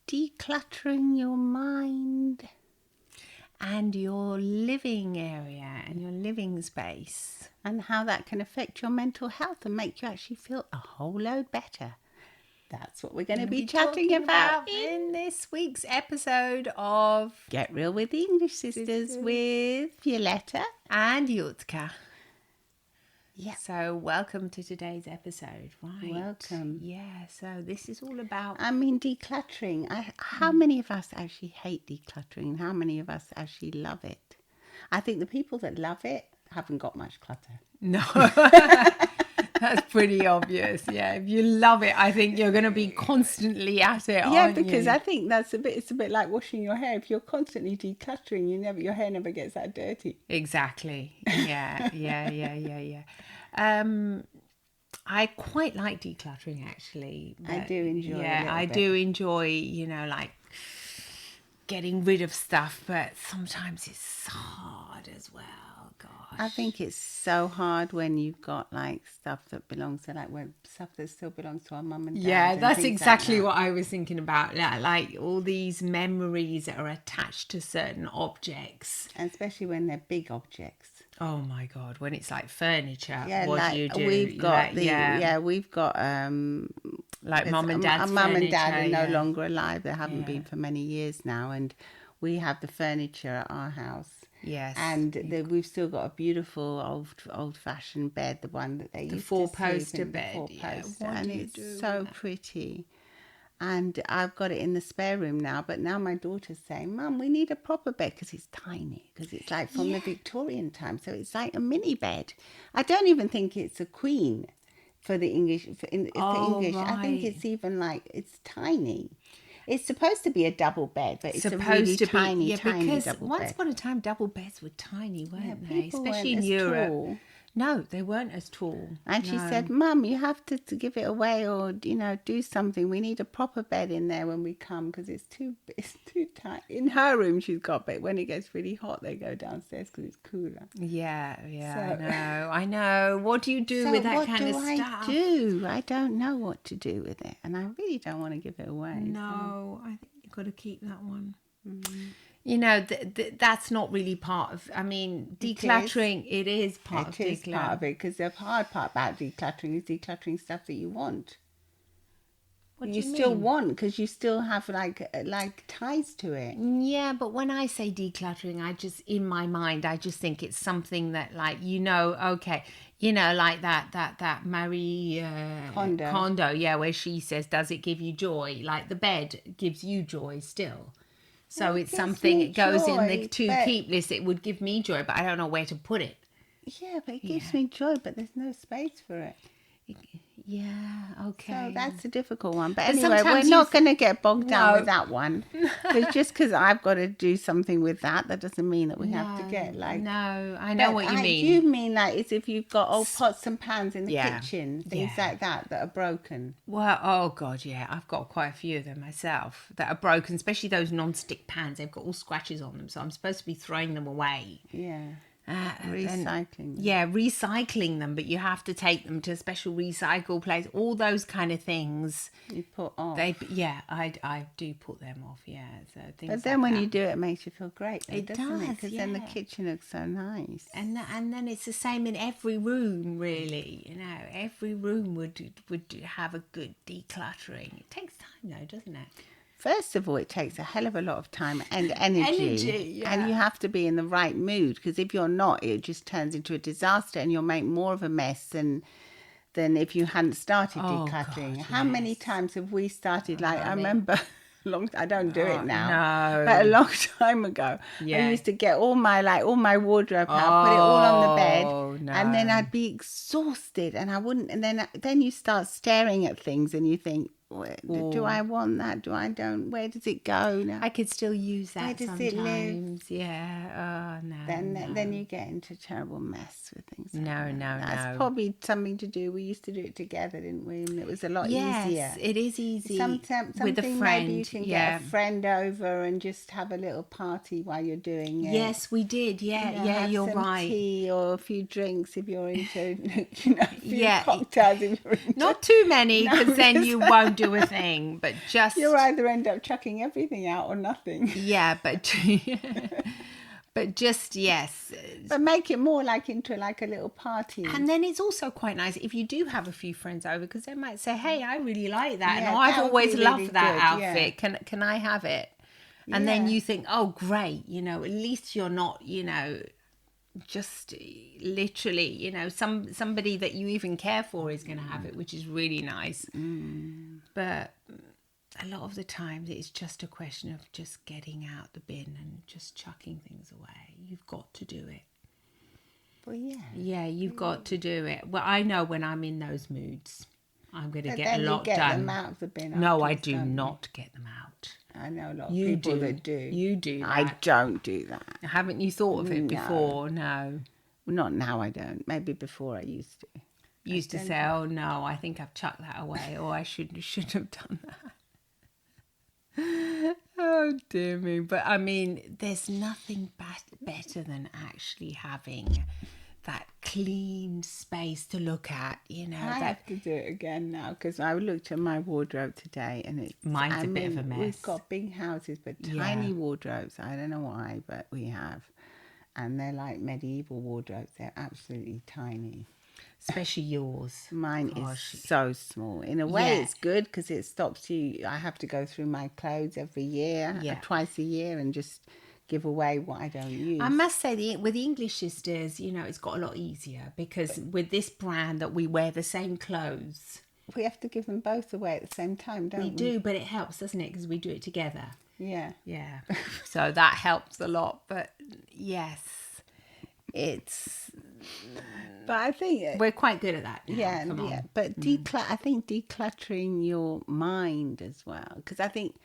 decluttering your mind and your living area and your living space, and how that can affect your mental health and make you actually feel a whole load better. That's what we're going to be chatting about in this week's episode of Get Real with the English Sisters with Violetta and Yutka. Yeah. So welcome to today's episode, right? Welcome. Yeah, so this is all about... decluttering. How many of us actually hate decluttering and how many of us actually love it? I think the people that love it haven't got much clutter. No, that's pretty obvious. Yeah, if you love it, I think you're going to be constantly at it, Yeah, aren't because you? I think it's a bit like washing your hair. If you're constantly decluttering, your hair never gets that dirty. Exactly. Yeah. I quite like decluttering, actually. I do enjoy. Yeah, I do enjoy. Like getting rid of stuff, but sometimes it's hard as well. Gosh, I think it's so hard when you've got like stuff that belongs to stuff that still belongs to our mum and dad. Yeah, and that's things exactly like that. what I was thinking about. Like all these memories that are attached to certain objects. And especially when they're big objects. Oh my God, when it's like furniture, Yeah, what like do you do? we've got we've got like mum and dad's mum and dad are furniture, no longer alive. They haven't been for many years now, and we have the furniture at our house. Yes, and we've still got a beautiful old-fashioned bed, the one that they used to four-poster sleep in, bed. Four-poster, Yeah. and it's so pretty. And I've got it in the spare room now, but now my daughter's saying, Mum, we need a proper bed because it's tiny, because it's like from the Victorian time, so it's like a mini bed. I don't even think it's a queen for the English. For English, I think it's even like it's tiny. It's supposed to be a double bed, but it's a really tiny double bed. Once upon a time, double beds were tiny, weren't they? People Especially weren't in as Europe. tall. No, they weren't as tall. And she said, Mum, you have to give it away or, do something. We need a proper bed in there when we come because it's too tight. In her room, she's got, but when it gets really hot, they go downstairs because it's cooler. Yeah, I know. What do you do with that kind of stuff? What do I do? I don't know what to do with it. And I really don't want to give it away. No, I think you've got to keep that one. Mm. That's not really part of, decluttering, it is part of decluttering. It is part of it, because the hard part about decluttering is decluttering stuff that you want. What you still want, because you still have like ties to it. Yeah, but when I say decluttering, in my mind, I just think it's something that like, okay, like that Marie Kondo, where she says, does it give you joy? Like the bed gives you joy still. So it's something, it goes in the keep list. It would give me joy, but I don't know where to put it. Yeah, but it gives me joy, but there's no space for it. Yeah, okay. So that's a difficult one. But anyway, we're not going to get bogged down with that one. Just because I've got to do something with that doesn't mean that we have to get like... No, I know what you mean. You mean like it's if you've got old pots and pans in the kitchen, things like that are broken. Well, oh God, yeah. I've got quite a few of them myself that are broken, especially those non-stick pans. They've got all scratches on them. So I'm supposed to be throwing them away. Yeah. Recycling recycling them, but you have to take them to a special recycle place, all those kind of things you put off. I do put them off, so things but then like when that. you do it makes you feel great though, it doesn't does, because then the kitchen looks so nice, and then it's the same in every room, really. Every room would have a good decluttering. It takes time though, doesn't it? First of all, it takes a hell of a lot of time and energy, and you have to be in the right mood, because if you're not, it just turns into a disaster and you'll make more of a mess than if you hadn't started decluttering. God, How many times have we started? I remember, I don't do it now, no. but a long time ago, I used to get all my wardrobe out, put it all on the bed, and then I'd be exhausted, and I wouldn't. And then you start staring at things, and you think, do I want that? Do I don't? Where does it go now? I could still use that. Where does sometimes. It live? Yeah. Oh no. Then you get into a terrible mess with things. No. That's probably something to do. We used to do it together, didn't we? And it was a lot easier. Yes, it is easy. Something with a friend. Maybe you can get a friend over and just have a little party while you're doing it. Yes, we did. Yeah, you're some right. Tea or a few drinks if you're into, a few cocktails if you're into. Not too many, because then you won't do a thing, but just you'll either end up chucking everything out or nothing. yeah, but just yes. But make it more like into like a little party. And then it's also quite nice if you do have a few friends over, because they might say, "Hey, I really like that, Yeah, and I've that would always be loved really that good, outfit. yeah. Can I have it?" And then Yeah. you think, "Oh, great! You know, at least you're not, just literally, somebody that you even care for is going to have it, which is really nice." But a lot of the times it's just a question of just getting out the bin and just chucking things away. You've got to do it. Well, yeah. Yeah, you've got to do it. Well, I know when I'm in those moods, I'm going to But get then a you lot get done. them out of the bin. No, I afterwards, do don't you? not get them out. I know a lot of You people do. that do. You do that. I don't do that. Haven't you thought of it No. before? No. Not now, I don't. Maybe before I used to. Used to say, "Oh no, I think I've chucked that away," or "I should have done that." Oh dear me! But I mean, there's nothing better than actually having that clean space to look at. I have to do it again now because I looked at my wardrobe today and Mine's a bit of a mess. We've got big houses but tiny wardrobes. I don't know why, but we have. And they're like medieval wardrobes. They're absolutely tiny. Especially yours. Mine is so small. In a way, it's good because it stops you. I have to go through my clothes every year, twice a year, and just give away what I don't use. I must say, with the English sisters, it's got a lot easier because with this brand that we wear the same clothes. We have to give them both away at the same time, don't we? We do, but it helps, doesn't it? Because we do it together. Yeah. Yeah. So that helps a lot. But yes, it's... But I think... we're quite good at that now. Yeah, yeah. But I think decluttering your mind as well. Because I think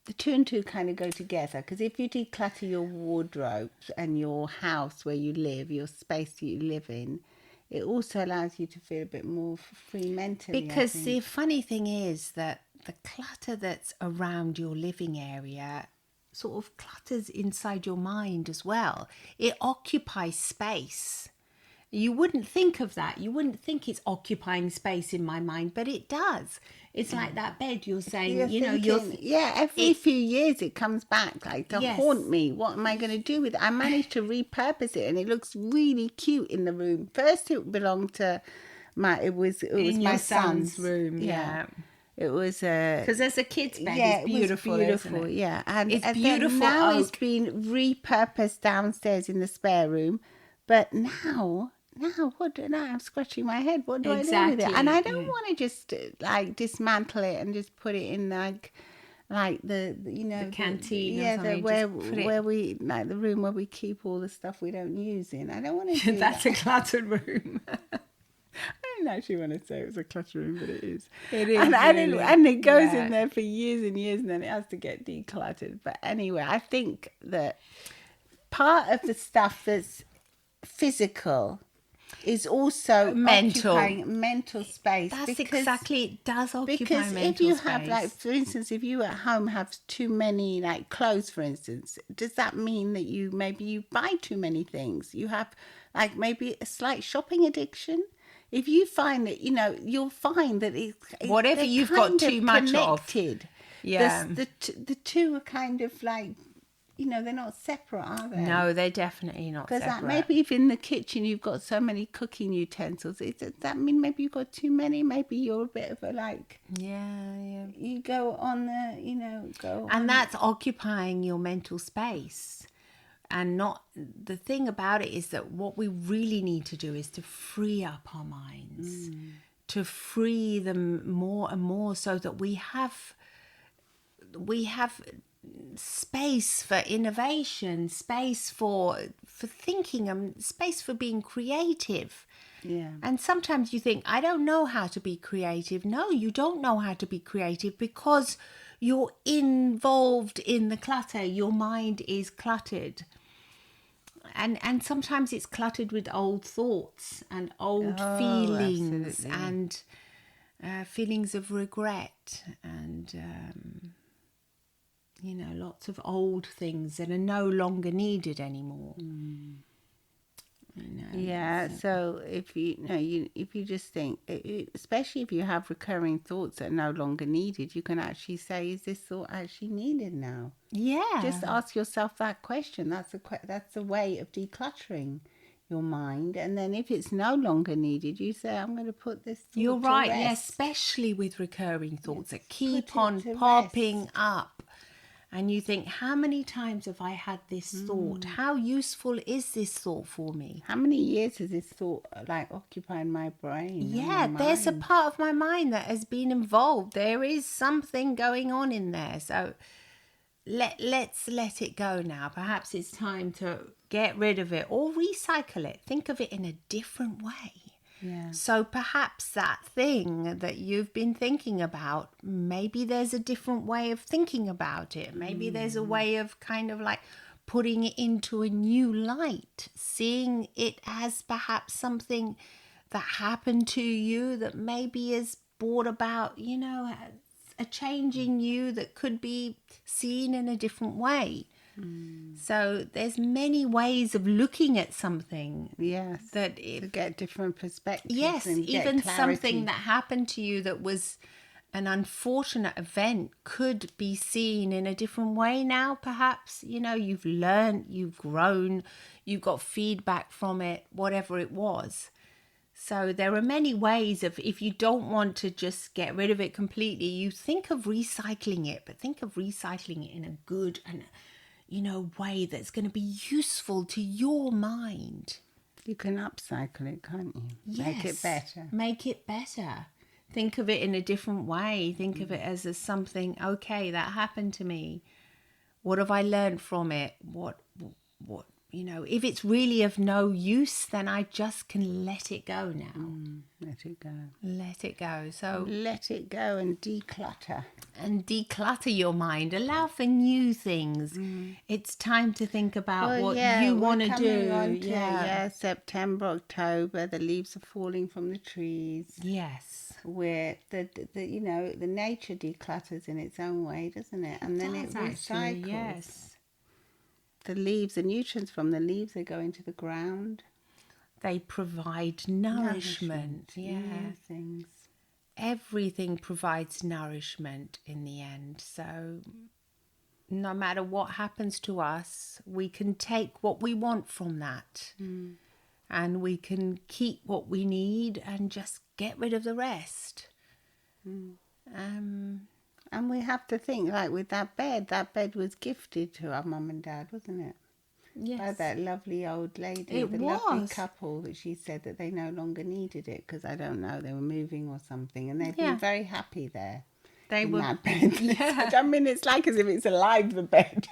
the two and two kind of go together. Because if you declutter your wardrobe and your house where you live, your space that you live in, it also allows you to feel a bit more free mentally. Because the funny thing is that the clutter that's around your living area sort of clutters inside your mind as well. It occupies space. You wouldn't think of that. You wouldn't think it's occupying space in my mind, but it does. It's like that bed you're saying, every few years it comes back like to haunt me. What am I going to do with it? I managed to repurpose it and it looks really cute in the room. First it belonged to my my son's room. Yeah. It was because there's a kid's bed. Yeah, it's beautiful. It was beautiful. Yeah, and it's beautiful. Now it's been repurposed downstairs in the spare room, but now I'm scratching my head. What do I do with it? And I don't want to just like dismantle it and just put it in like the canteen. Where we like the room where we keep all the stuff we don't use in. I don't want to. That's a cluttered room. I didn't actually want to say it was a clutter room, but it is. It is. And it goes in there for years and years, and then it has to get decluttered. But anyway, I think that part of the stuff that's physical is also occupying mental space. That's exactly, it does occupy because mental if you space. have, like, for instance, if you at home have too many like clothes, for instance, does that mean that you buy too many things? You have like maybe a slight shopping addiction. If you find that, you'll find that it's whatever you've got too much connected. of. Yeah. The two are kind of like, they're not separate, are they? No, they're definitely not separate. Because maybe if in the kitchen you've got so many cooking utensils, does that mean maybe you've got too many? Maybe you're a bit of a like... Yeah. You go on the, And that's occupying your mental space. And the thing about it is that what we really need to do is to free up our minds, to free them more and more so that we have space for innovation, space for thinking, and space for being creative. Yeah. And sometimes you think, I don't know how to be creative. No, you don't know how to be creative because you're involved in the clutter. Your mind is cluttered. And sometimes it's cluttered with old thoughts and old feelings, absolutely. and feelings of regret, and lots of old things that are no longer needed anymore. Yeah, so if if you just think, especially if you have recurring thoughts that are no longer needed, you can actually say, is this thought actually needed now? Yeah. Just ask yourself that question. That's a way of decluttering your mind. And then if it's no longer needed, you say, I'm going to put this thought You're to right, rest. yeah, especially with recurring thoughts that keep put it on to popping rest. up. And you think, how many times have I had this thought? How useful is this thought for me? How many years has this thought occupying my brain? Yeah, there's a part of my mind that has been involved. There is something going on in there. So let's let it go now. Perhaps it's time to get rid of it or recycle it. Think of it in a different way. Yeah. So perhaps that thing that you've been thinking about, maybe there's a different way of thinking about it. Maybe there's a way of kind of like putting it into a new light, seeing it as perhaps something that happened to you that maybe is brought about, a change in you that could be seen in a different way. So there's many ways of looking at something. Yes. That to get different perspectives. Yes, and get even clarity. something that happened to you that was an unfortunate event could be seen in a different way now, perhaps. You've learned, you've grown, you've got feedback from it, whatever it was. So there are many ways of, if you don't want to just get rid of it completely, you think of recycling it, but think of recycling it in a good and way that's going to be useful to your mind. You can upcycle it, can't you? Yes. Make it better. Make it better. Think of it in a different way. Think of it as something, okay, that happened to me. What have I learned from it? What, if it's really of no use, then I just can let it go now. Let it go. Let it go. So let it go and declutter. And declutter your mind. Allow for new things. It's time to think about what you want to do. September, October, the leaves are falling from the trees. Yes. Where the nature declutters in its own way, doesn't it? And then it recycles. Yes. The leaves, the nutrients from the leaves, they go into the ground. They provide nourishment. Yeah. Things. Everything provides nourishment in the end. So no matter what happens to us, we can take what we want from that. And we can keep what we need and just get rid of the rest. And we have to think, like with that bed was gifted to our mum and dad, wasn't it? Yes. By that lovely old lady, lovely couple that she said that they no longer needed it because, I don't know, they were moving or something. And they've been very happy there. They were. That bed. Yeah. I mean, it's like as if it's alive, the bed.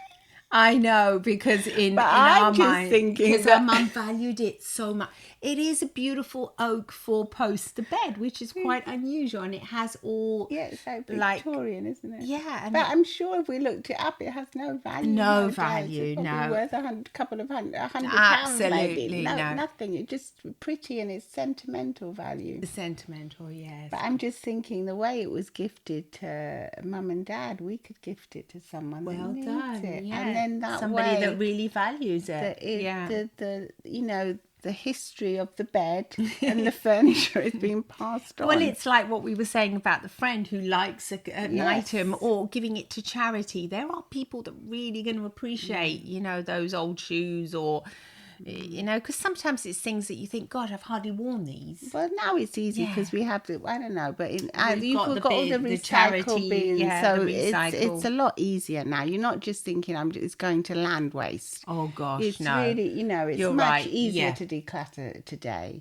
I know, because in I'm our just mind, thinking because our mum valued it so much. It is a beautiful oak 4-poster bed, which is quite unusual, and it has all. Yeah, it's like Victorian, isn't it? Yeah, but I'm sure if we looked it up, it has no value. No value, it's probably worth £100. Absolutely, maybe. no, nothing. It's just pretty and it's sentimental value. The sentimental, yes. But I'm just thinking the way it was gifted to mum and dad, we could gift it to someone that needs it. Yeah. And then that somebody way, that really values it. The history of the bed and the furniture is being passed on. Well, it's like what we were saying about the friend who likes an item or giving it to charity. There are people that really going to appreciate, those old shoes or, because sometimes it's things that you think, God, I've hardly worn these. Well, now it's easy because we have to, I don't know, but you've got all the recycle charity bins, so it's a lot easier now. You're not just thinking it's going to land waste. Oh gosh, it's no. Really, it's much easier to declutter today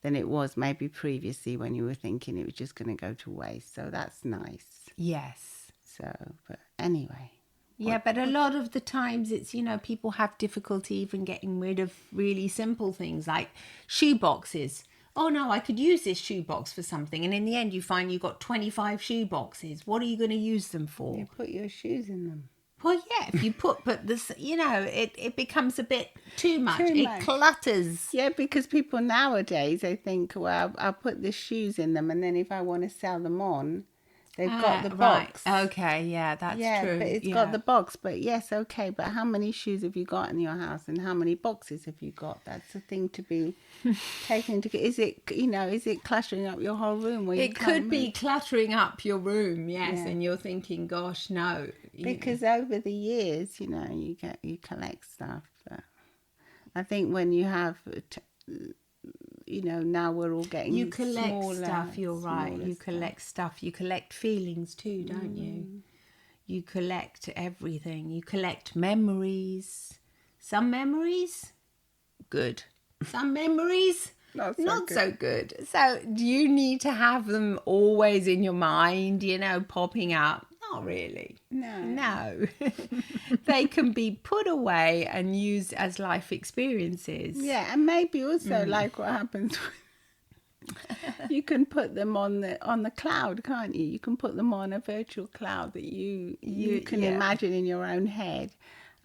than it was maybe previously when you were thinking it was just going to go to waste. So that's nice. Yes. So, but anyway. Yeah, but a lot of the times it's, people have difficulty even getting rid of really simple things like shoe boxes. Oh no, I could use this shoe box for something. And in the end you find you've got 25 shoe boxes. What are you going to use them for? You put your shoes in them. Well, yeah, if you but this, it becomes a bit too much. It clutters. Yeah, because people nowadays, they think, well, I'll put the shoes in them. And then if I want to sell them on, They've got the right. box. Okay, yeah, that's true. But it's got the box. But yes, okay. But how many shoes have you got in your house, and how many boxes have you got? That's a thing to be taken into. Is it cluttering up your whole room? Where it could be cluttering up your room, yes, Yeah. and you're thinking, gosh, no. Because over the years, you collect stuff. But I think when you have, now we're all getting you collect smaller, stuff. You're right. You stuff. collect stuff. You collect feelings too, don't you? You collect everything. You collect memories. Some memories, good. Some memories, not so good. So do you need to have them always in your mind, popping up? Not really. No. They can be put away and used as life experiences. Yeah, and maybe also like what happens you can put them on the cloud, can't you? You can put them on a virtual cloud that you can imagine in your own head,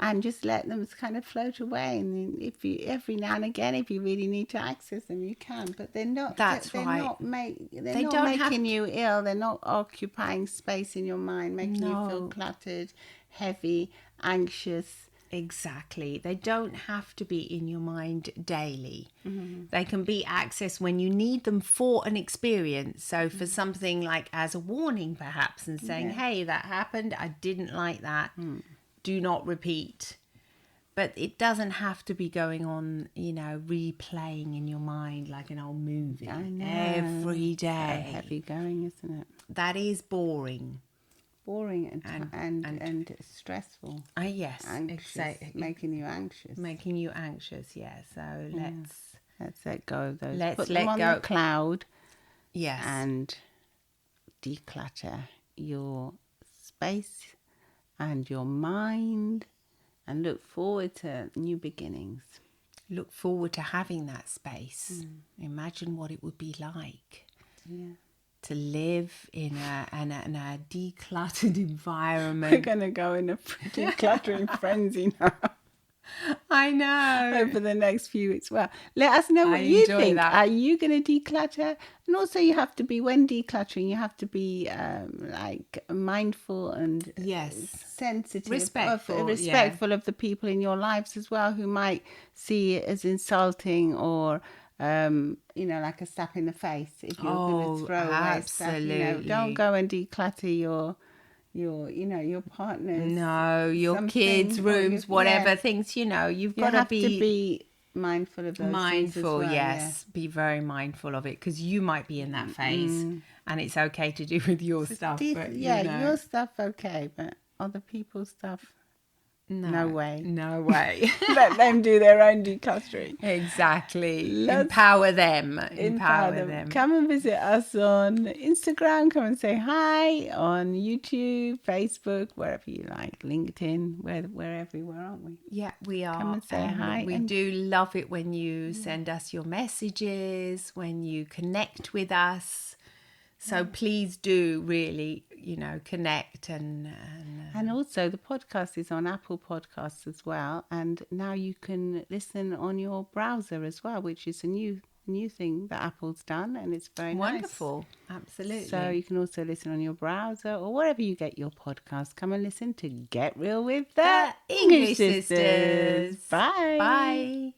and just let them kind of float away. And then if you every now and again, if you really need to access them, you can. But they're not. That's they're right. Not they're not making you ill. They're not occupying space in your mind, making you feel cluttered, heavy, anxious. Exactly. They don't have to be in your mind daily. They can be accessed when you need them for an experience. So for something like as a warning, perhaps, and saying, hey, that happened. I didn't like that. Do not repeat. But it doesn't have to be going on, replaying in your mind like an old movie every day. So heavy going, isn't it? That is boring. And stressful. Yes, Anxious, exactly. making you anxious. Yeah. So let's let go of those. Let's Put let them on go. the cloud. Yes. And declutter your space and your mind, and look forward to new beginnings. Look forward to having that space. Imagine what it would be like. Yeah. To live in a decluttered environment. We're going to go in a decluttering frenzy now. I know. Over the next few weeks. Well, let us know what you think. That. Are you going to declutter? And also you have to be, when decluttering, you have to be mindful and sensitive. Respectful of the people in your lives as well, who might see it as insulting or... like a slap in the face if you're going to throw away stuff. Don't go and declutter your partner's. No, your kids' rooms, whatever things. You've got to be mindful of those things as well. Yes, be very mindful of it, because you might be in that phase, and it's okay to do with your stuff. But your stuff okay, but other people's stuff. No way. Let them do their own decluttering. Exactly. Empower them. Come and visit us on Instagram. Come and say hi on YouTube, Facebook, wherever you like. LinkedIn. We're everywhere, aren't we? Yeah, we are. Come and say hi. We do love it when you send us your messages, when you connect with us. So please do really, connect and also the podcast is on Apple Podcasts as well, and now you can listen on your browser as well, which is a new thing that Apple's done, and it's very wonderful. Nice. Absolutely. So you can also listen on your browser or wherever you get your podcast. Come and listen to Get Real with the English Sisters. Bye. Bye.